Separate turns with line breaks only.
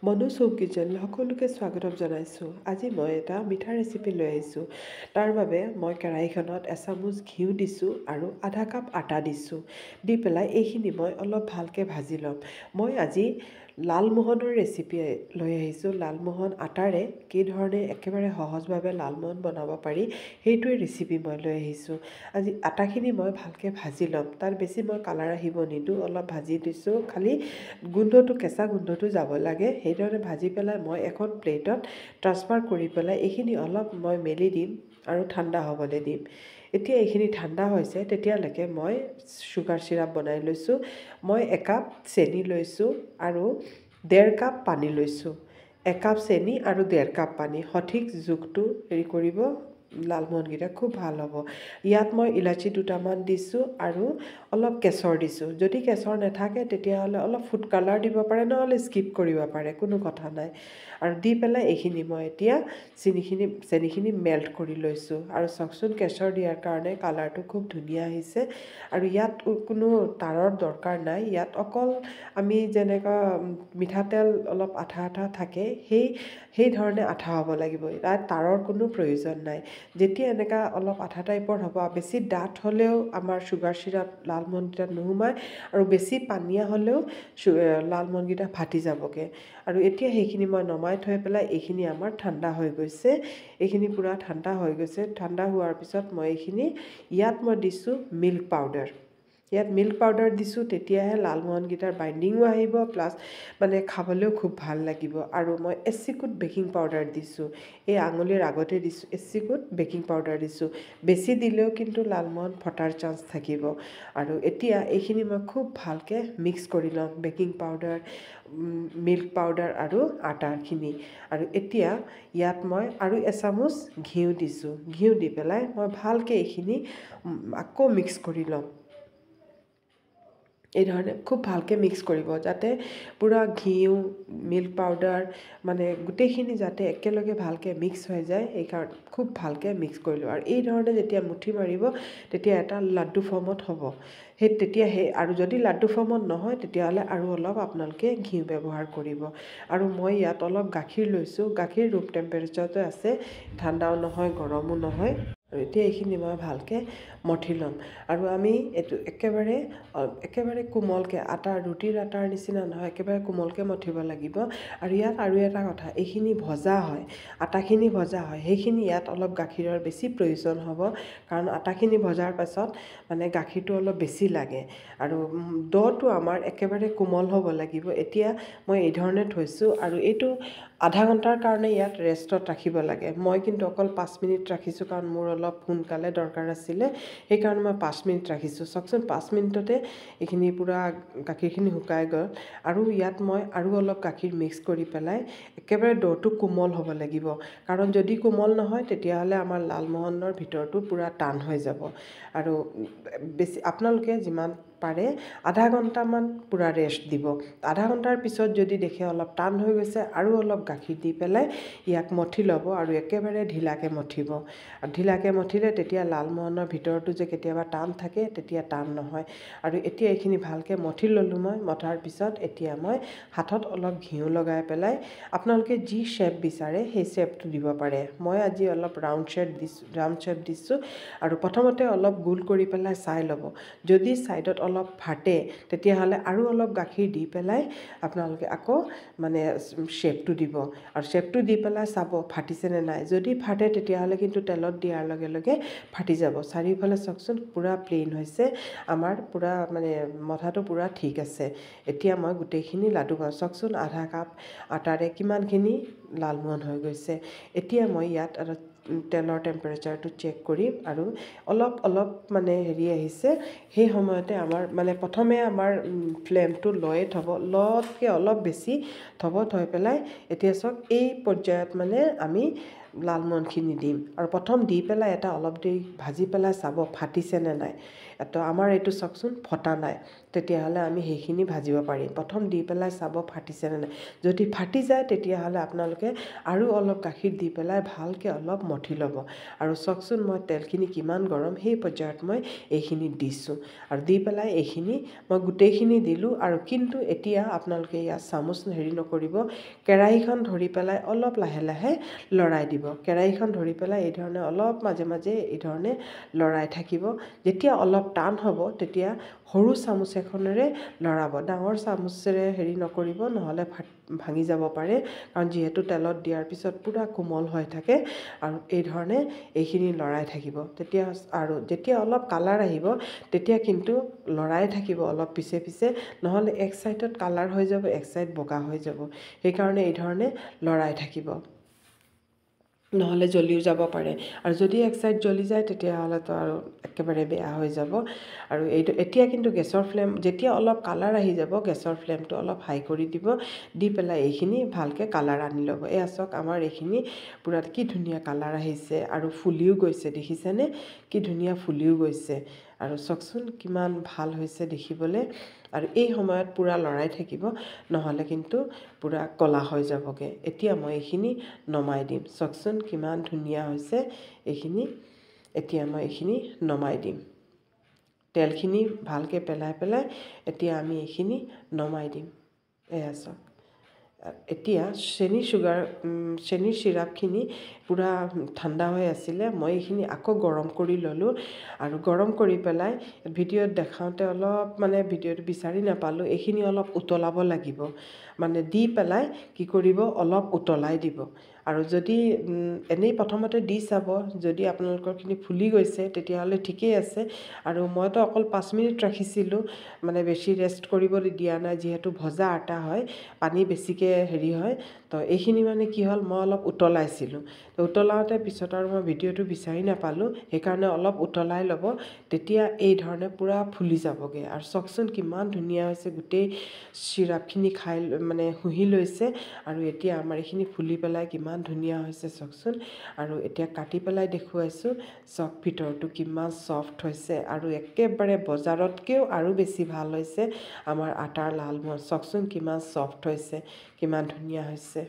মনু চৌক কিচেনলৈ সকলোকে স্বাগতম জনাইছোঁ। আজি মই এটা মিঠা ৰেচিপি লৈ আহিছোঁ। তাৰ বাবে মই কেৰাহীখনত এচামুচ ঘিউ দিছোঁ আৰু আধা কাপ আটা দিছোঁ। দি পেলাই এইখিনি মই অলপ ভালকৈ ভাজি ল'ম। মই আজি লালমোহনৰ ৰেচিপি লৈ আহিছোঁ। লালমোহন আটাৰে কি ধৰণে একেবাৰে সহজভাৱে লালমোহন বনাব পাৰি সেইটোৱে ৰেচিপি মই লৈ আহিছোঁ। আজি আটাখিনি মই ভালকৈ ভাজি ল'ম। তাত বেছি মই কালাৰ আহিব নিদিওঁ, অলপ ভাজি দিছোঁ। খালি কেঁচা গোন্ধটো যাব লাগে। সেইধৰণে ভাজি পেলাই মই এখন প্লেটত ট্ৰান্সফাৰ কৰি পেলাই এইখিনি অলপ মই মেলি দিম আৰু ঠাণ্ডা হ'বলৈ দিম। এতিয়া এইখিনি ঠাণ্ডা হৈছে, তেতিয়ালৈকে মই চুগাৰ চিৰাপ বনাই লৈছোঁ। মই একাপ চেনি লৈছোঁ আৰু 1.5 কাপ পানী লৈছোঁ। 1 কাপ চেনি আৰু 1.5 কাপ পানী, সঠিক জোখটো হেৰি কৰিব। লালমোহনকেইটা খুব ভাল হ'ব। ইয়াত মই ইলাচি দুটামান দিছোঁ আৰু অলপ কেশৰ দিছোঁ। যদি কেশৰ নাথাকে তেতিয়াহ'লে অলপ ফুড কালাৰ দিব পাৰে, নহ'লে স্কিপ কৰিব পাৰে, কোনো কথা নাই। আৰু দি পেলাই এইখিনি মই এতিয়া চেনিখিনি মেল্ট কৰি লৈছোঁ। আৰু চাওকচোন, কেশৰ দিয়াৰ কাৰণে কালাৰটো খুব ধুনীয়া আহিছে। আৰু ইয়াত কোনো তাৰৰ দৰকাৰ নাই। ইয়াত অকল আমি যেনেকুৱা মিঠাতেল অলপ আঠা আঠা থাকে সেই ধৰণে আঠা হ'ব লাগিব। তাত তাৰৰ কোনো প্ৰয়োজন নাই। যেতিয়া এনেকুৱা অলপ আঠা টাইপৰ হ'ব, বেছি ডাঠ হ'লেও আমাৰ চুগাৰ চিৰাপ লালমোহনকেইটাত নোসোমায় আৰু বেছি পানীয়া হ'লেও লালমোহনকেইটা ফাটি যাবগৈ। আৰু এতিয়া সেইখিনি মই নমাই থৈ পেলাই এইখিনি আমাৰ ঠাণ্ডা হৈ গৈছে। এইখিনি পূৰা ঠাণ্ডা হৈ গৈছে। ঠাণ্ডা হোৱাৰ পিছত মই ইয়াত মই দিছোঁ মিল্ক পাউডাৰ। ইয়াত মিল্ক পাউডাৰ দিছোঁ, তেতিয়াহে লালমোহনকেইটাৰ বাইণ্ডিঙো আহিব, প্লাছ মানে খাবলৈও খুব ভাল লাগিব। আৰু মই এচিকুট বেকিং পাউডাৰ দিছোঁ। এই আঙুলিৰ আগতে দিছোঁ এচিকুট বেকিং পাউডাৰ দিছোঁ। বেছি দিলেও কিন্তু লালমোহন ফটাৰ চান্স থাকিব। আৰু এতিয়া এইখিনি মই খুব ভালকৈ মিক্স কৰি ল'ম, বেকিং পাউডাৰ, মিল্ক পাউডাৰ আৰু আটাখিনি। আৰু এতিয়া ইয়াত মই আৰু এচামুচ ঘিউ দিছোঁ। ঘিউ দি পেলাই মই ভালকৈ এইখিনি আকৌ মিক্স কৰি ল'ম। এই ধৰণে খুব ভালকৈ মিক্স কৰিব, যাতে পূৰা ঘিউ, মিল্ক পাউডাৰ মানে গোটেইখিনি যাতে একেলগে ভালকৈ মিক্স হৈ যায়, সেইকাৰণে খুব ভালকৈ মিক্স কৰি লওঁ। আৰু এই ধৰণে যেতিয়া মুঠি মাৰিব, তেতিয়া এটা লাড্ডু ফৰ্মত হ'ব। আৰু যদি লাড্ডু ফৰ্মত নহয়, তেতিয়াহ'লে আৰু অলপ আপোনালোকে ঘিউ ব্যৱহাৰ কৰিব। আৰু মই ইয়াত অলপ গাখীৰ লৈছোঁ। গাখীৰ ৰুম টেম্পাৰেচাৰতে আছে, ঠাণ্ডাও নহয়, গৰমো নহয়। আৰু এতিয়া এইখিনি মই ভালকৈ মঠি ল'ম। আৰু আমি এইটো একেবাৰে কোমলকৈ, ৰুটিৰ আটাৰ নিচিনা নহয়, একেবাৰে কোমলকৈ মঠিব লাগিব। আৰু ইয়াত আৰু এটা কথা, এইখিনি ভজা হয়, আটাখিনি ভজা হয়, সেইখিনি ইয়াত অলপ গাখীৰৰ বেছি প্ৰয়োজন হ'ব। কাৰণ আটাখিনি ভজাৰ পাছত মানে গাখীৰটো অলপ বেছি লাগে। আৰু ড'টো আমাৰ একেবাৰে কোমল হ'ব লাগিব। এতিয়া মই এই ধৰণে থৈছোঁ আৰু এইটো আধা ঘণ্টাৰ কাৰণে ইয়াত ৰেষ্টত ৰাখিব লাগে। মই কিন্তু অকল 5 মিনিট ৰাখিছোঁ, কাৰণ মোৰ অলপ সোনকালে দৰকাৰ আছিলে, সেইকাৰণে মই 5 মিনিট ৰাখিছোঁ। চাওকচোন, 5 মিনিটতে এইখিনি পূৰা গাখীৰখিনি শুকাই গ'ল। আৰু ইয়াত মই আৰু অলপ গাখীৰ মিক্স কৰি পেলাই একেবাৰে ড'টো কোমল হ'ব লাগিব। কাৰণ যদি কোমল নহয়, তেতিয়াহ'লে আমাৰ লালমোহনৰ ভিতৰটো পূৰা টান হৈ যাব। আৰু আপোনালোকে যিমান পাৰে আধা ঘণ্টামান পূৰা ৰেষ্ট দিব। আধা ঘণ্টাৰ পিছত যদি দেখে অলপ টান হৈ গৈছে, আৰু অলপ গাখীৰ দি পেলাই ইয়াক মঠি ল'ব আৰু একেবাৰে ঢিলাকৈ মঠিব। আৰু ঢিলাকৈ মঠিলে তেতিয়া লালমোহনৰ ভিতৰটো যে কেতিয়াবা টান থাকে, তেতিয়া টান নহয়। আৰু এতিয়া এইখিনি ভালকৈ মঠি ল'লোঁ মই। মঠাৰ পিছত এতিয়া মই হাতত অলপ ঘিউ লগাই পেলাই আপোনালোকে যি শ্বেপ বিচাৰে সেই শ্বেপটো দিব পাৰে। মই আজি অলপ ৰাউণ্ড শ্বেপ দিছোঁ। আৰু প্ৰথমতে অলপ গোল কৰি পেলাই চাই ল'ব। যদি ছাইডত অলপ ফাটে, তেতিয়াহ'লে আৰু অলপ গাখীৰ দি পেলাই আপোনালোকে আকৌ মানে শ্বেপটো দিব। আৰু শ্বেপটো দি পেলাই চাব ফাটিছেনে নাই। যদি ফাটে, তেতিয়াহ'লে কিন্তু তেলত দিয়াৰ লগে লগে ফাটি যাব। চাৰিওফালে চাওকচোন, পূৰা প্লেইন হৈছে আমাৰ, পূৰা মানে মঠাটো পূৰা ঠিক আছে। এতিয়া মই গোটেইখিনি লাডু কৰোঁ। চাওকচোন, আধা কাপ আটাৰে কিমানখিনি লালমোহন হৈ গৈছে। এতিয়া মই ইয়াত তেলৰ টেম্পাৰেচাৰটো চেক কৰিম। আৰু অলপ মানে আহিছে, সেই সময়তে আমাৰ মানে প্ৰথমে আমাৰ ফ্লেমটো লয়ে থ'ব, লতকৈ অলপ বেছি থৈ পেলাই এতিয়া চাওক, এই পৰ্যায়ত মানে আমি লালমোহনখিনি দিম। আৰু প্ৰথম দি পেলাই অলপ দেৰি ভাজি পেলাই চাব ফাটিছেনে নাই। তো আমাৰ এইটো চাওকচোন ফটা নাই তেতিয়াহ'লে আমি সেইখিনি ভাজিব পাৰিম প্ৰথম দি পেলাই চাব ফাটিছেনে নাই যদি ফাটি যায় তেতিয়াহ'লে আপোনালোকে আৰু অলপ গাখীৰ দি পেলাই ভালকৈ অলপ মঠি ল'ব আৰু চাওকচোন মই তেলখিনি কিমান গৰম সেই পৰ্যায়ত মই এইখিনি দিছোঁ আৰু দি পেলাই এইখিনি মই গোটেইখিনি দিলোঁ আৰু কিন্তু এতিয়া আপোনালোকে ইয়াত চামুচ হেৰি নকৰিব কেৰাহীখন ধৰি পেলাই অলপ লাহে লাহে লৰাই দিব কেৰাহীখন ধৰি পেলাই এই ধৰণে অলপ মাজে মাজে এই ধৰণে লৰাই থাকিব যেতিয়া অলপ টান হ'ব তেতিয়া সৰু চামুচ এখনেৰে লৰাব ডাঙৰ চামুচেৰে হেৰি নকৰিব নহ'লে ভাঙি যাব পাৰে কাৰণ যিহেতু তেলত দিয়াৰ পিছত পুৰা কোমল হৈ থাকে আৰু এই ধৰণে এইখিনি লৰাই থাকিব তেতিয়া আৰু যেতিয়া অলপ কালাৰ আহিব তেতিয়া কিন্তু লৰাই থাকিব অলপ পিছে পিছে নহ'লে এক চাইডত কালাৰ হৈ যাব এক চাইড বগা হৈ যাব সেইকাৰণে এই ধৰণে লৰাই থাকিব নহ'লে জ্বলিও যাব পাৰে আৰু যদি এক চাইড জ্বলি যায় তেতিয়াহ'লেতো আৰু একেবাৰে বেয়া হৈ যাব আৰু এইটো এতিয়া কিন্তু গেছৰ ফ্লেম যেতিয়া অলপ কালাৰ আহি যাব গেছৰ ফ্লেমটো অলপ হাই কৰি দিব দি পেলাই এইখিনি ভালকৈ কালাৰ আনি ল'ব এয়া চাওক আমাৰ এইখিনি পূৰা কি ধুনীয়া কালাৰ আহিছে আৰু ফুলিও গৈছে দেখিছেনে কি ধুনীয়া ফুলিও গৈছে আৰু চাওকচোন কিমান ভাল হৈছে দেখিবলৈ আৰু এই সময়ত পূৰা লৰাই থাকিব নহ'লে কিন্তু পূৰা ক'লা হৈ যাবগৈ এতিয়া মই এইখিনি নমাই দিম চাওকচোন কিমান ধুনীয়া হৈছে এইখিনি এতিয়া মই এইখিনি নমাই দিম তেলখিনি ভালকৈ পেলাই পেলাই এতিয়া আমি এইখিনি নমাই দিম এয়া চাওক এতিয়া চেনিৰ চিৰাপখিনি পূৰা ঠাণ্ডা হৈ আছিলে মই এইখিনি আকৌ গৰম কৰি ল'লোঁ আৰু গৰম কৰি পেলাই ভিডিঅ'ত দেখাওঁতে অলপ মানে ভিডিঅ'টো বিচাৰি নাপালোঁ এইখিনি অলপ উতলাব লাগিব মানে দি পেলাই কি কৰিব অলপ উতলাই দিব আৰু যদি এনেই প্ৰথমতে দি চাব যদি আপোনালোকৰখিনি ফুলি গৈছে তেতিয়াহ'লে ঠিকেই আছে আৰু মইতো অকল 5 মিনিট ৰাখিছিলোঁ মানে বেছি ৰেষ্ট কৰিবলৈ দিয়া নাই যিহেতু ভজা আটা হয় পানী বেছিকৈ হেৰি হয় তো এইখিনি মানে কি হ'ল মই অলপ উতলাইছিলোঁ তো উতলাওঁতে পিছত আৰু মই ভিডিঅ'টো বিচাৰি নাপালোঁ সেইকাৰণে অলপ উতলাই ল'ব তেতিয়া এই ধৰণে পূৰা ফুলি যাবগৈ আৰু চাওকচোন কিমান ধুনীয়া হৈছে গোটেই চিৰাপখিনি খাই মানে শুহি লৈছে আৰু এতিয়া আমাৰ এইখিনি ফুলি পেলাই কিমান ধুনীয়া হৈছে চাওকচোন আৰু এতিয়া কাটি পেলাই দেখুৱাইছোঁ চাওক ভিতৰটো কিমান ছফ্ট হৈছে আৰু একেবাৰে বজাৰতকৈও আৰু বেছি ভাল হৈছে আমাৰ আটাৰ লালমোহন চাওকচোন কিমান ছফ্ট হৈছে কিমান ধুনীয়া হৈছে